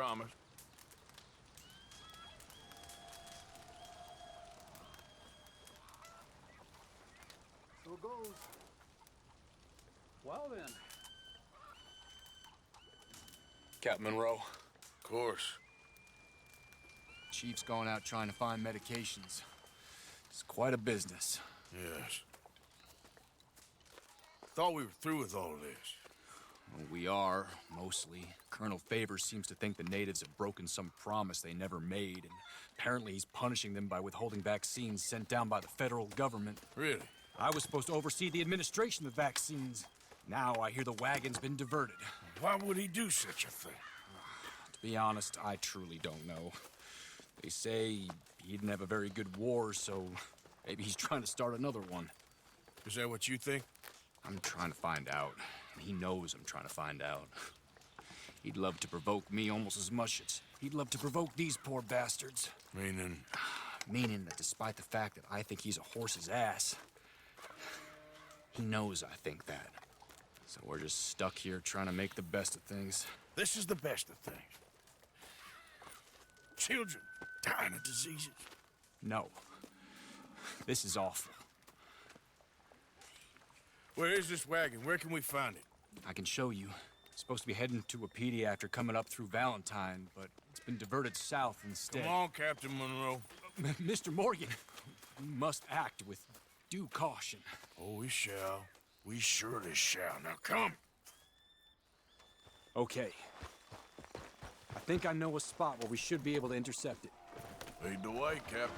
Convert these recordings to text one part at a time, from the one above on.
promise. So it goes. Well then. Captain Monroe. Of course. Chief's going out trying to find medications. It's quite a business. Yes. Thought we were through with all of this. Well, we are, mostly. Colonel Favors seems to think the natives have broken some promise they never made, and apparently he's punishing them by withholding vaccines sent down by the federal government. Really? I was supposed to oversee the administration of the vaccines. Now I hear the wagon's been diverted. Why would he do such a thing? To be honest, I truly don't know. They say he didn't have a very good war, so maybe he's trying to start another one. Is that what you think? I'm trying to find out, and he knows I'm trying to find out. He'd love to provoke me almost as much as he'd love to provoke these poor bastards. Meaning? Meaning that despite the fact that I think he's a horse's ass, he knows I think that. So we're just stuck here trying to make the best of things. This is the best of things. Children dying of diseases. No. This is awful. Where is this wagon? Where can we find it? I can show you. It's supposed to be heading to Wapiti after coming up through Valentine, but it's been diverted south instead. Come on, Captain Monroe. Mr. Morgan, we must act with due caution. Oh, we shall. We surely shall. Now come. Okay. I think I know a spot where we should be able to intercept it. Lead the way, Captain.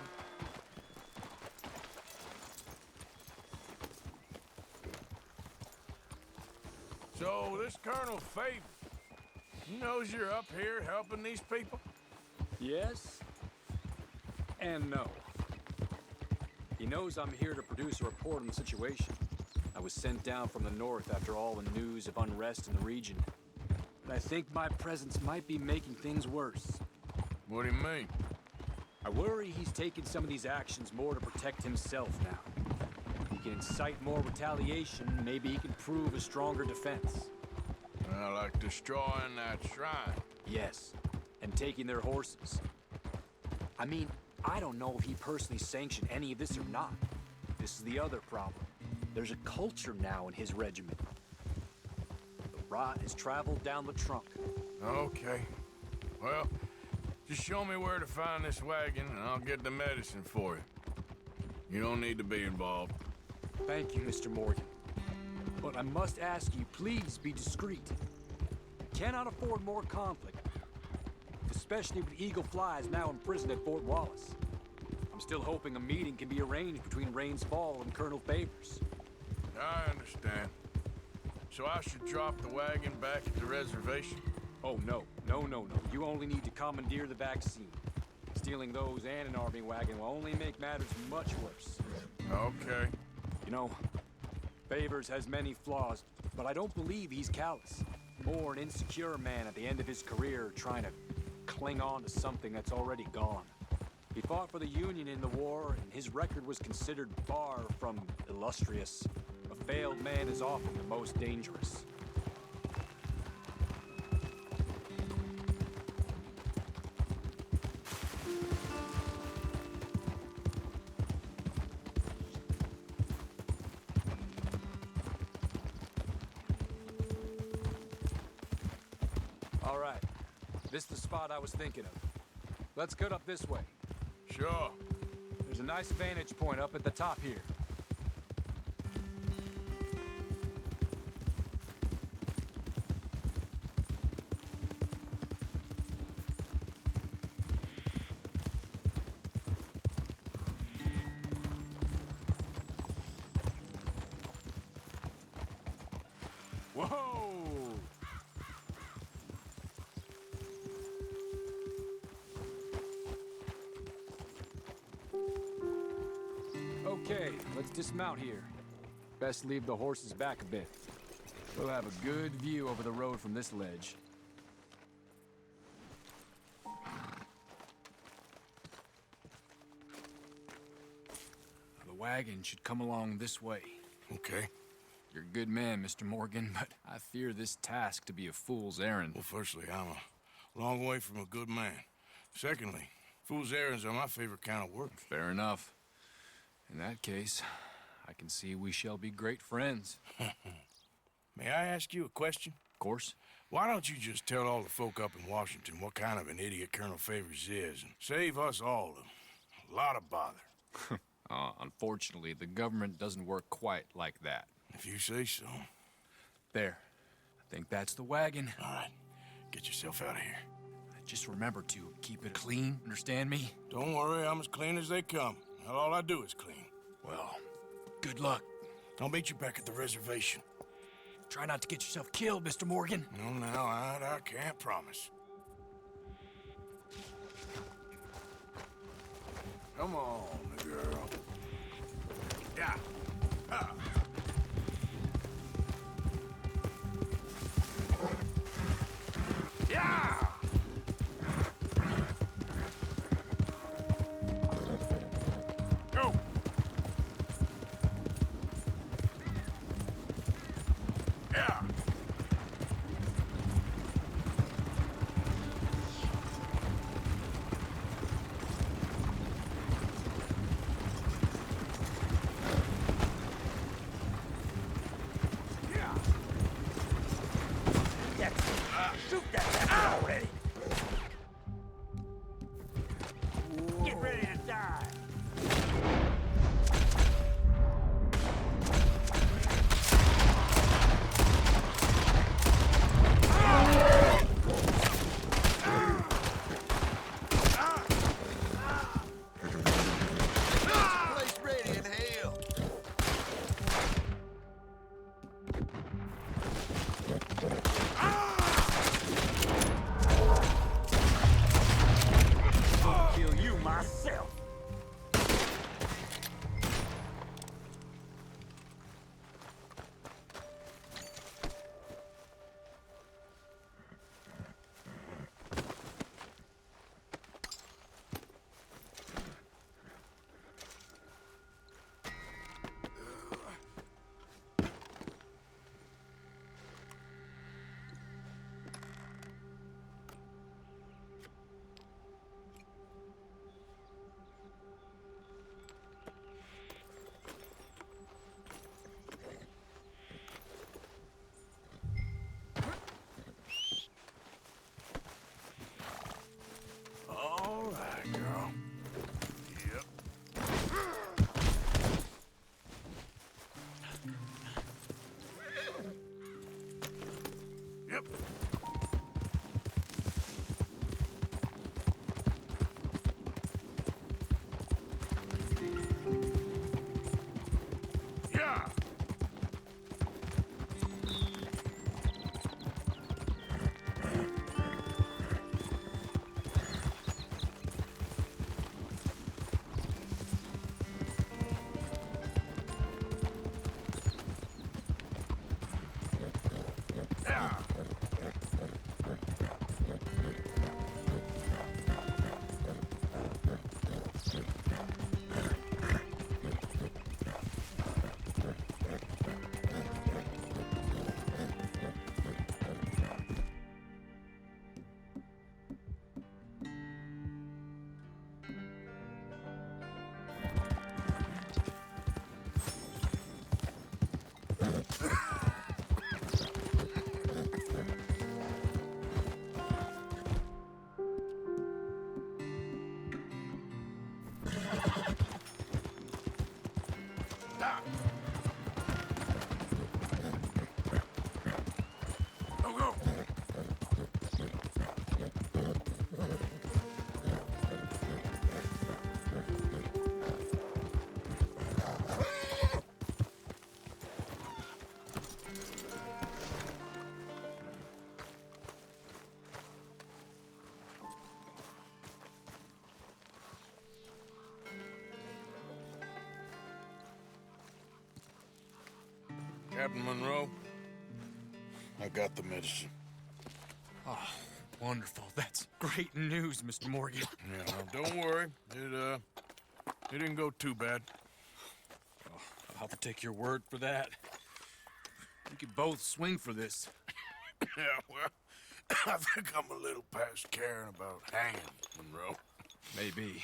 So, this Colonel Favor, he knows you're up here helping these people? Yes and no. He knows I'm here to produce a report on the situation. I was sent down from the north after all the news of unrest in the region. But I think my presence might be making things worse. What do you mean? I worry he's taking some of these actions more to protect himself now. If he can incite more retaliation, maybe he can prove a stronger defense. Like destroying that shrine. Yes, and taking their horses. I mean, I don't know if he personally sanctioned any of this or not. This is the other problem. There's a culture now in his regiment. The rot has traveled down the trunk. Okay. Well, just show me where to find this wagon, and I'll get the medicine for you. You don't need to be involved. Thank you, Mr. Morgan. But I must ask you, please be discreet. Cannot afford more conflict, especially with Eagle Flies now imprisoned at Fort Wallace. I'm still hoping a meeting can be arranged between Rains Fall and Colonel Favors. I understand. So I should drop the wagon back at the reservation? Oh, no. No. You only need to commandeer the vaccine. Stealing those and an army wagon will only make matters much worse. Okay. You know, Favors has many flaws, but I don't believe he's callous. More an insecure man at the end of his career trying to cling on to something that's already gone. He fought for the Union in the war, and his record was considered far from illustrious. A failed man is often the most dangerous. All right, this is the spot I was thinking of. Let's cut up this way. Sure. There's a nice vantage point up at the top here. Whoa! Okay, let's dismount here. Best leave the horses back a bit. We'll have a good view over the road from this ledge. The wagon should come along this way. Okay. You're a good man, Mr. Morgan, but I fear this task to be a fool's errand. Well, firstly, I'm a Long way from a good man. Secondly, fool's errands are my favorite kind of work. Fair enough. In that case, I can see we shall be great friends. May I ask you a question? Of course. Why don't you just tell all the folk up in Washington what kind of an idiot Colonel Favors is and save us all a lot of bother? Unfortunately, the government doesn't work quite like that. If you say so. There. I think that's the wagon. All right, get yourself out of here. Just remember to keep it clean, understand me? Don't worry, I'm as clean as they come. All I do is clean. Well, good luck. I'll meet you back at the reservation. Try not to get yourself killed, Mr. Morgan. No, I can't promise. Come on, girl. Yeah. Yeah! Go! Yeah! Shoot that bastard already! Get ready to die! Place ready in hell! Kill you myself. All right, girl. Yep. Yep. Yeah. Yeah. Ah. Go, go. Captain Monroe, I got the medicine. Oh, wonderful. That's great news, Mr. Morgan. Yeah, well, don't worry. It didn't go too bad. Oh, I'll have to take your word for that. We could both swing for this. Yeah, well, I think I'm a little past caring about hanging, Monroe. Maybe.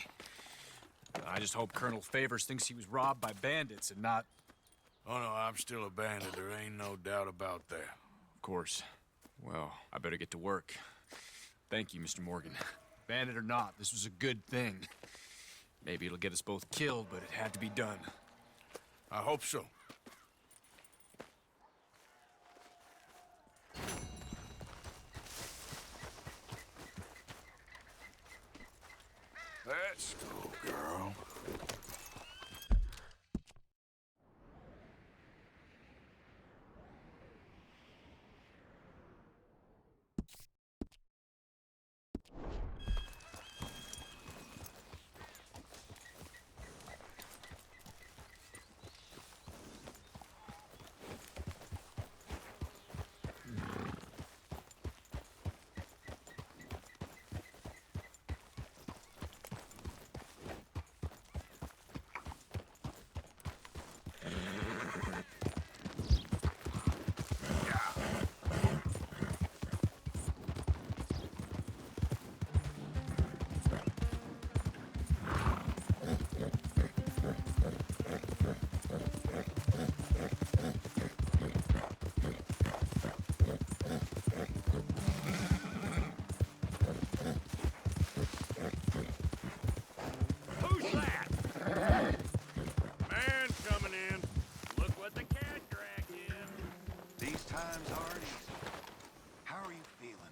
I just hope Colonel Favors thinks he was robbed by bandits and not... Oh, no, I'm still a bandit. There ain't no doubt about that. Of course. Well, I better get to work. Thank you, Mr. Morgan. Bandit or not, this was a good thing. Maybe it'll get us both killed, but it had to be done. I hope so. Let's go, girl.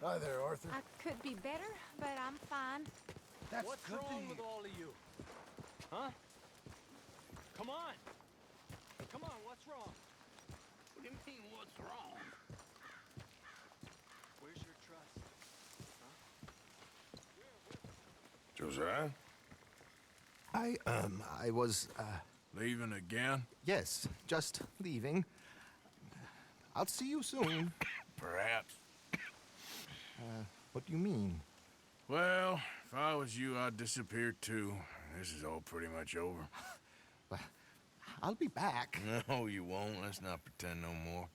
Hi there, Arthur. I could be better, but I'm fine. That's What's good to wrong hear. with all of you? Huh? Come on. Come on, what's wrong? What do you mean, what's wrong? Where's your trust? Josiah? I was, Leaving again? yes, just leaving. I'll see you soon. Perhaps. What do you mean? Well, if I was you, I'd disappear too. This is all pretty much over. Well, I'll be back. No, you won't. Let's not pretend no more.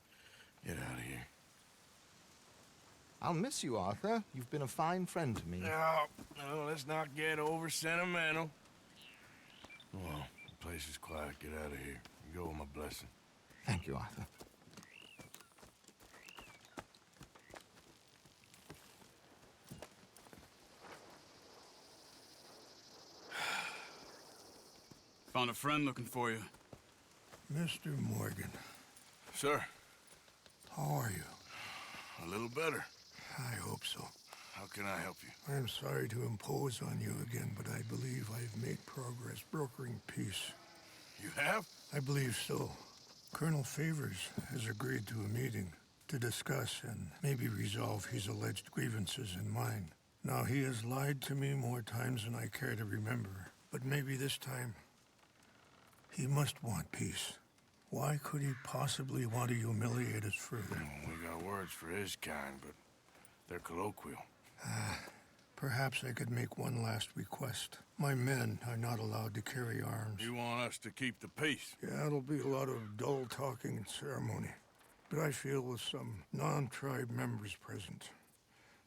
Get out of here. I'll miss you, Arthur. You've been a fine friend to me. No, let's not get over sentimental. Well, the place is quiet. Get out of here. You go with my blessing. Thank you, Arthur. Found a friend looking for you. Mr. Morgan, Sir, how are you? a little better. I hope so. How can I help you? I'm sorry to impose on you again, but I believe I've made progress brokering peace. You have? I believe so. Colonel Favors has agreed to a meeting to discuss and maybe resolve his alleged grievances and mine. Now, he has lied to me more times than I care to remember, but maybe this time he must want peace. Why could he possibly want to humiliate us further? Well, we got words for his kind, but they're colloquial. Perhaps I could make one last request. My men are not allowed to carry arms. You want us to keep the peace? Yeah, it'll be a lot of dull talking and ceremony. But I feel with some non-tribe members present,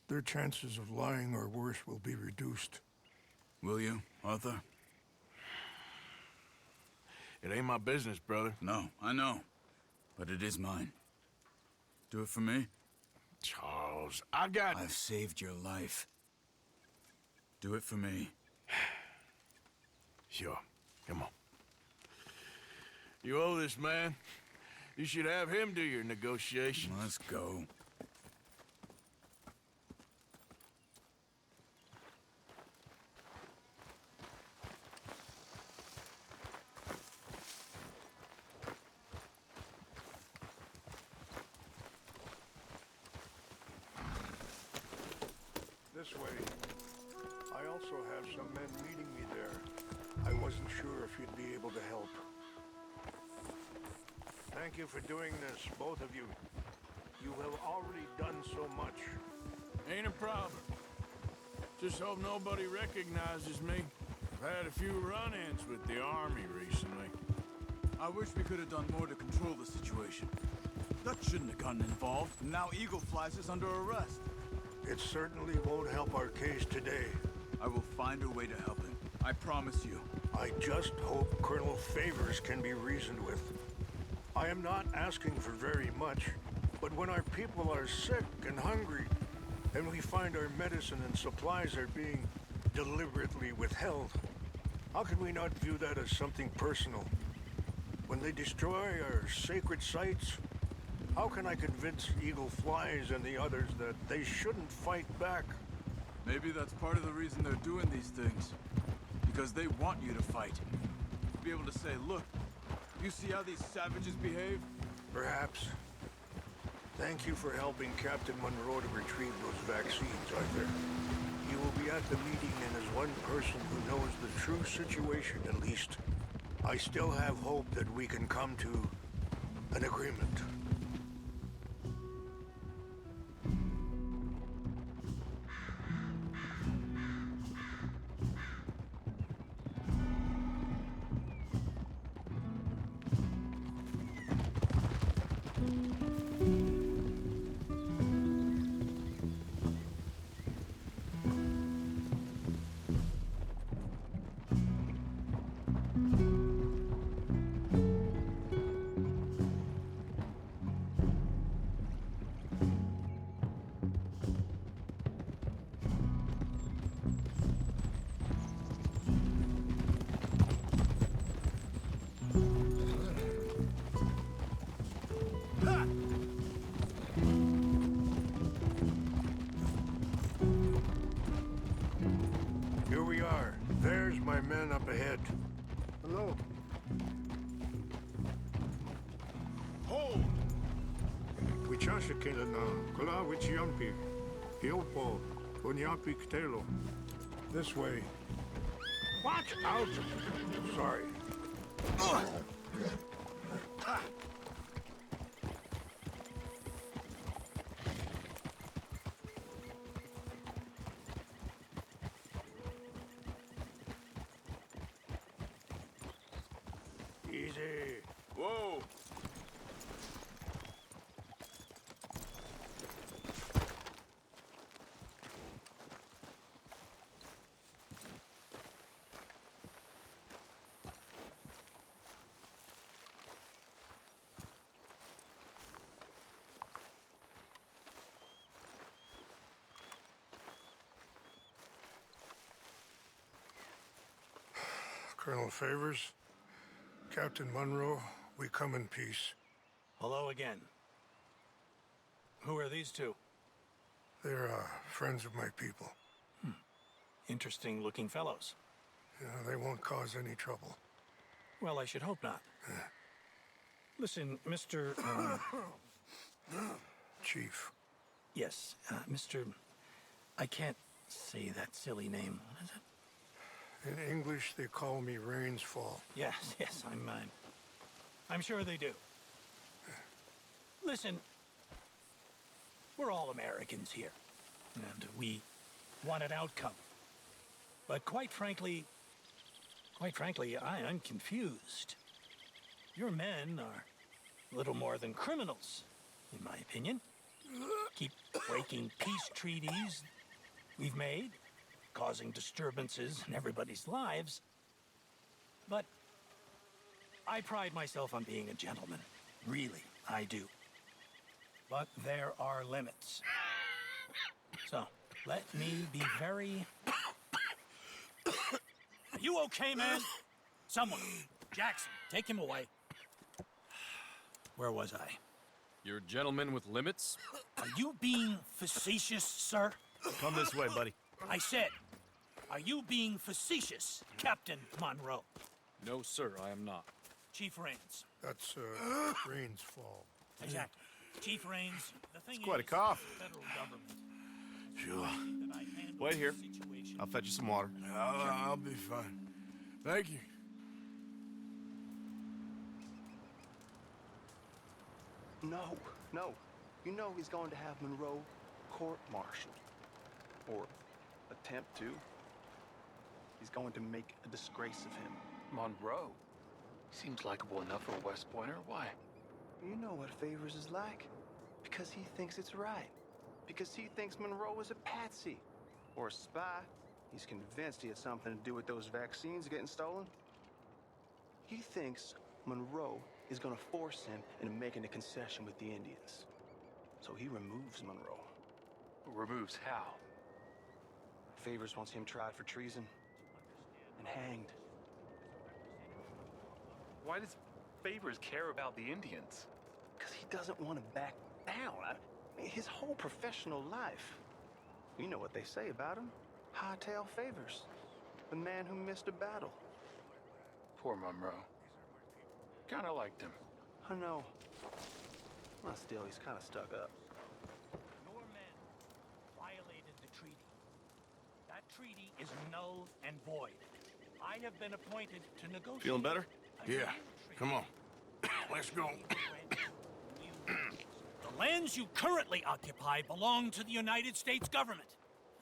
their chances of lying or worse will be reduced. Will you, Arthur? It ain't my business, brother. No, I know. But it is mine. Do it for me? Charles, I got... I've saved your life. Do it for me. Sure. Come on. You owe this man. You should have him do your negotiation. Let's go. This way. I also have some men meeting me there. I wasn't sure if you'd be able to help. Thank you for doing this, both of you. You have already done so much. Ain't a problem. Just hope nobody recognizes me. I've had a few run-ins with the army recently. I wish we could have done more to control the situation. Dutch shouldn't have gotten involved. Now Eagle Flies is under arrest. It certainly won't help our case today. I will find a way to help him. I promise you. I just hope Colonel Favors can be reasoned with. I am not asking for very much, but when our people are sick and hungry, and we find our medicine and supplies are being deliberately withheld, how can we not view that as something personal? When they destroy our sacred sites, how can I convince Eagle Flies and the others that they shouldn't fight back? Maybe that's part of the reason they're doing these things. Because they want you to fight. To be able to say, look, you see how these savages behave? Perhaps. Thank you for helping Captain Monroe to retrieve those vaccines, Arthur. He will be at the meeting, and as one person who knows the true situation at least, I still have hope that we can come to an agreement. Here we are. There's my men up ahead. Hello. Hold! Wichashikina na kula wichiampi. Hiopo unyapi ktelo. This way. Watch out! Sorry. Easy. Whoa! Colonel Favors, Captain Monroe, we come in peace. Hello again. Who are these two? They're friends of my people. Interesting looking fellows. Yeah, they won't cause any trouble. Well, I should hope not. Listen, Mr. Chief. Yes, Mr. I can't say that silly name. What is it? In English, they call me Rains Fall. Yes, I'm sure they do. Listen, we're all Americans here, and we want an outcome. But quite frankly, I'm confused. Your men are a little more than criminals, in my opinion. Keep breaking peace treaties we've made, causing disturbances in everybody's lives. But I pride myself on being a gentleman. Really, I do. But there are limits. So, let me be very... Are you okay, man? Someone. Jackson, take him away. Where was I? You're a gentleman with limits? Are you being facetious, sir? Come this way, buddy. I said, are you being facetious, Captain Monroe? No, sir, I am not. Chief Rains. That's Rains Fall. Exactly. Chief Rains, the thing quite a is, cough. the federal government. Sure. that I handle Wait here. the situation. I'll fetch you some water. I'll be fine. Thank you. No. You know he's going to have Monroe court-martialed. Or attempt to. He's going to make a disgrace of him. Monroe? Seems likable enough for a West Pointer. Why? You know what Favors is like. Because he thinks it's right. because he thinks Monroe is a patsy or a spy. He's convinced he had something to do with those vaccines getting stolen. He thinks Monroe is gonna force him into making a concession with the Indians. So he removes Monroe. Removes how? Favors wants him tried for treason and hanged. Why does Favors care about the Indians? Because he doesn't want to back down. I mean, his whole professional life. You know what they say about him. Hightail Favors. The man who missed a battle. Poor Monroe. Kinda liked him. I know. Well, still, he's kind of stuck up. Your men violated the treaty. That treaty is null and void. I have been appointed to negotiate. Feeling better? a Yeah. new treaty. Come on. Let's go. The lands you currently occupy belong to the United States government.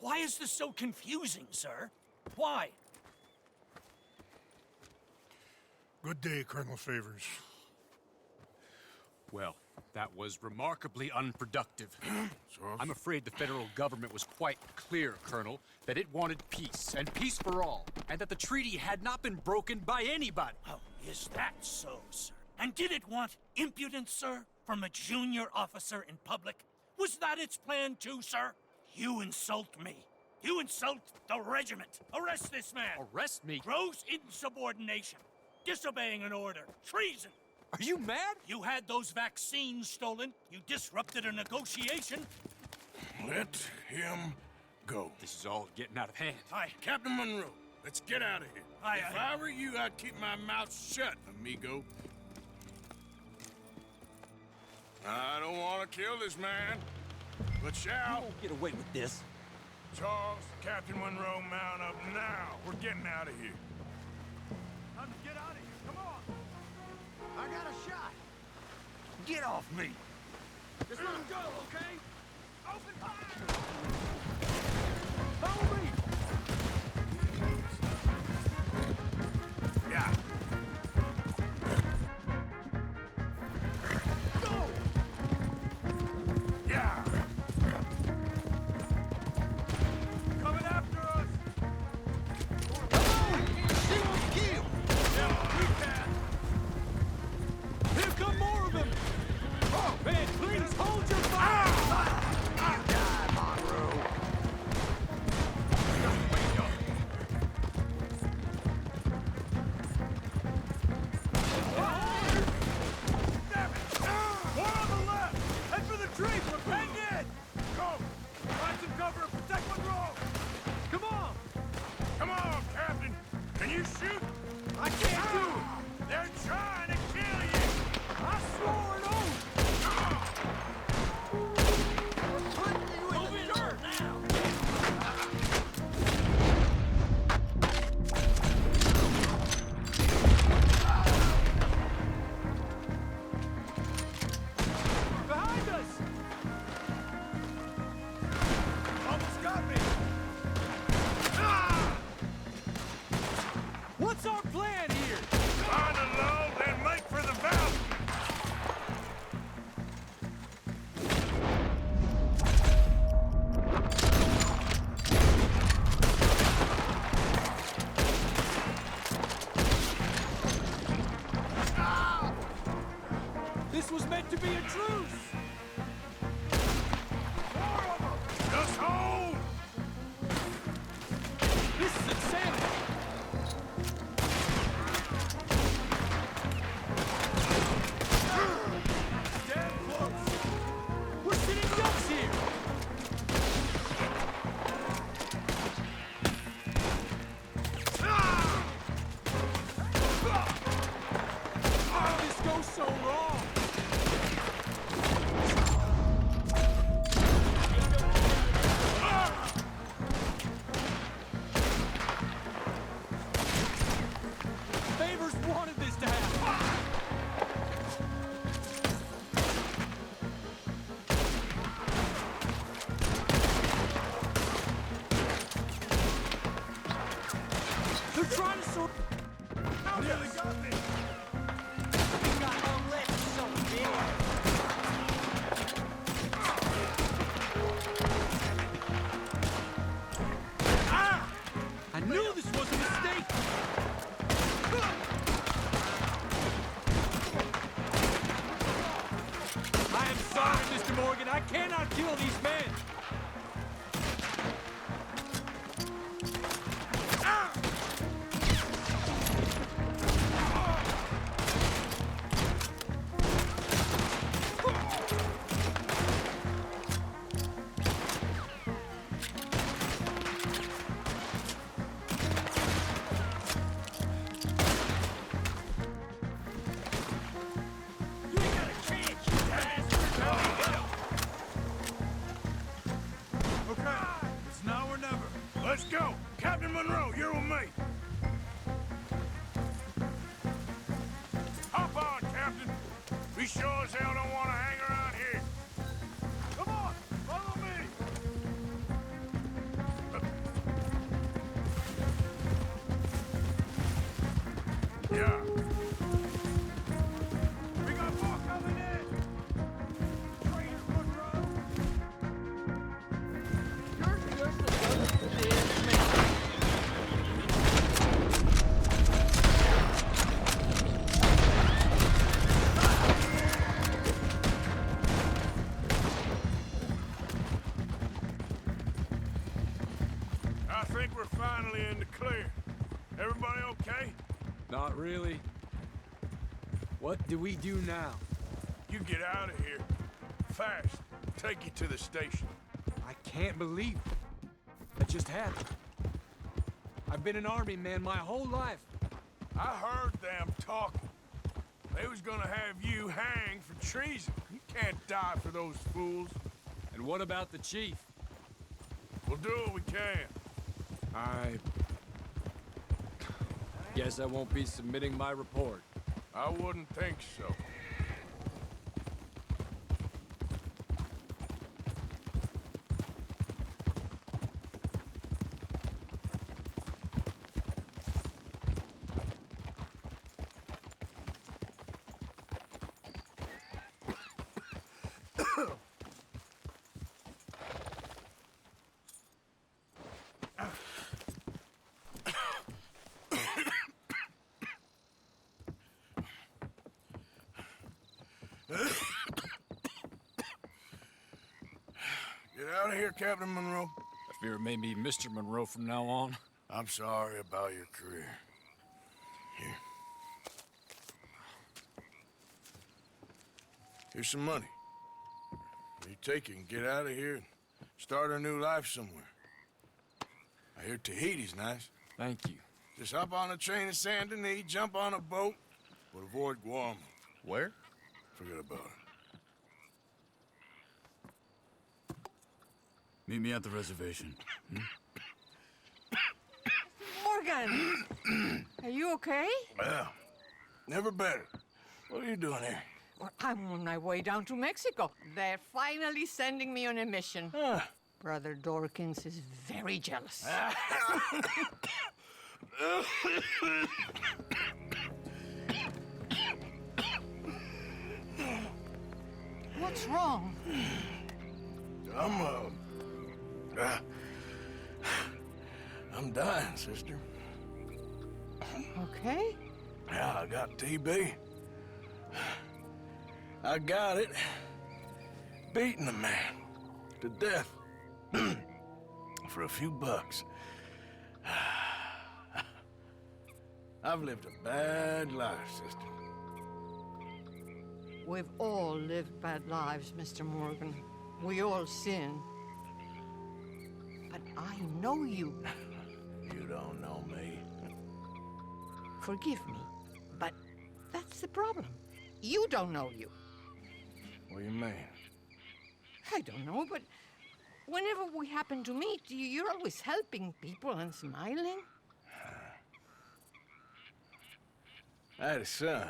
Why is this so confusing, sir? Why? Good day, Colonel Favors. Well, that was remarkably unproductive. I'm afraid the federal government was quite clear, Colonel, that it wanted peace, and peace for all, and that the treaty had not been broken by anybody. Oh, is that so, sir? And did it want impudence, sir, from a junior officer in public? Was that its plan too, sir? You insult me. You insult the regiment. Arrest this man. Arrest me? Gross insubordination. Disobeying an order. Treason. Are you mad? You had those vaccines stolen. You disrupted a negotiation. Let him go. This is all getting out of hand. Aye. Captain Monroe, let's get out of here. Aye, If aye. I were you, I'd keep my mouth shut, amigo. I don't want to kill this man, but shall. Won't get away with this. Charles, Captain Monroe, mount up now. We're getting out of here. Time to get out of here. Come on. I got a shot. Get off me! Just let him go, okay? Open fire! Follow me! Yeah. Go! Yeah. Coming after us! She won't kill! Yeah, we can! Here come more of them! Oh, man, please hold your fire! You die, Monroe! Damn it. One on the left! Head for the trees! We're penned in! Go. Find some cover and protect Monroe! Come on! Come on, Captain. Can you shoot? I can't do it! They're trying to kill you. I swore an oath! We're putting you in the dirt now! Behind us! Almost got me! What's our plan here? Find a low, then make for the valley. This was meant to be a truce! Just hold. This is insanity! Damn close! We're sitting ducks here! How did this go so wrong? Favors wanted this to happen. They're trying to sort out Nearly got me! knew this was a mistake! I am sorry, Mr. Morgan. I cannot kill these men! Let's go! Captain Monroe, you're with me! Hop on, Captain! We sure as hell don't want to hang around here. Come on, follow me! Yeah. We got more coming in! Traitor Monroe! You're just as good as me. I think we're finally in the clear. Everybody okay? Not really. What do we do now? You get out of here. Fast. Take you to the station. I can't believe that just happened. I've been an army man my whole life. I heard them talking. They was gonna have you hanged for treason. You can't die for those fools. And what about the chief? We'll do what we can. I guess I won't be submitting my report. I wouldn't think so. Get out of here, Captain Monroe. I fear it may be Mr. Monroe from now on. I'm sorry about your career. Here. Here's some money. You take it and get out of here and start a new life somewhere. I hear Tahiti's nice. Thank you. Just hop on a train to Saint Denis, jump on a boat, but avoid Guam. Where? Forget about it. Meet me at the reservation. Morgan! Are you okay? Well, never better. What are you doing here? Well, I'm on my way down to Mexico. They're finally sending me on a mission. Brother Dorkins is very jealous. What's wrong? I'm dying, sister. Okay? Yeah, I got TB. I got it. Beating a man to death for a few bucks. I've lived a bad life, sister. We've all lived bad lives, Mr. Morgan. We all sin. But I know you. You don't know me. Forgive me, but that's the problem. You don't know you. What do you mean? I don't know, but whenever we happen to meet, you're always helping people and smiling. I had a son.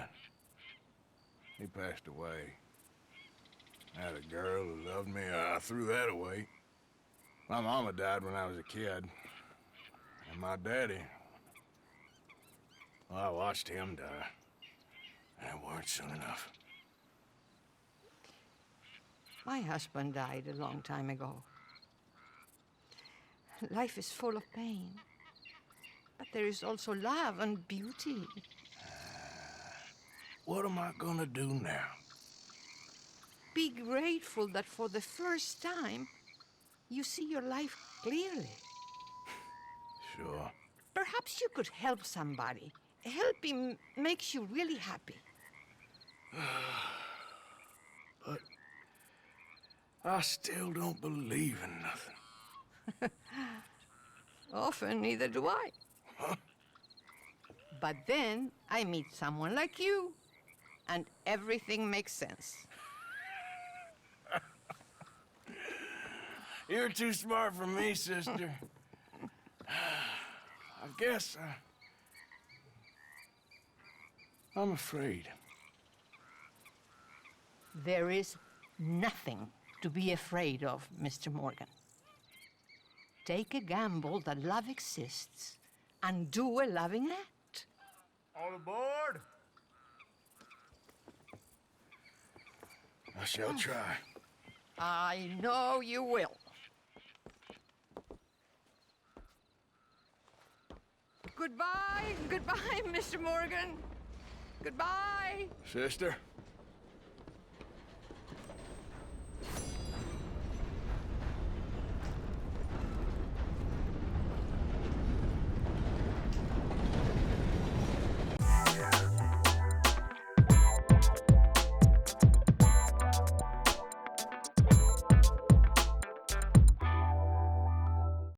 He passed away. I had a girl who loved me. I threw that away. My mama died when I was a kid. And my daddy, well, I watched him die. And it weren't soon enough. My husband died a long time ago. Life is full of pain. there is also love and beauty. What am I gonna do now? Be grateful that for the first time, you see your life clearly. Sure. Perhaps you could help somebody. Helping makes you really happy. But I still don't believe in nothing. Often, neither do I. But then I meet someone like you, and everything makes sense. You're too smart for me, sister. I guess I'm afraid. There is nothing to be afraid of, Mr. Morgan. Take a gamble that love exists and do a loving act. All aboard! I shall try. I know you will. Goodbye, goodbye, Mr. Morgan. Goodbye. Sister?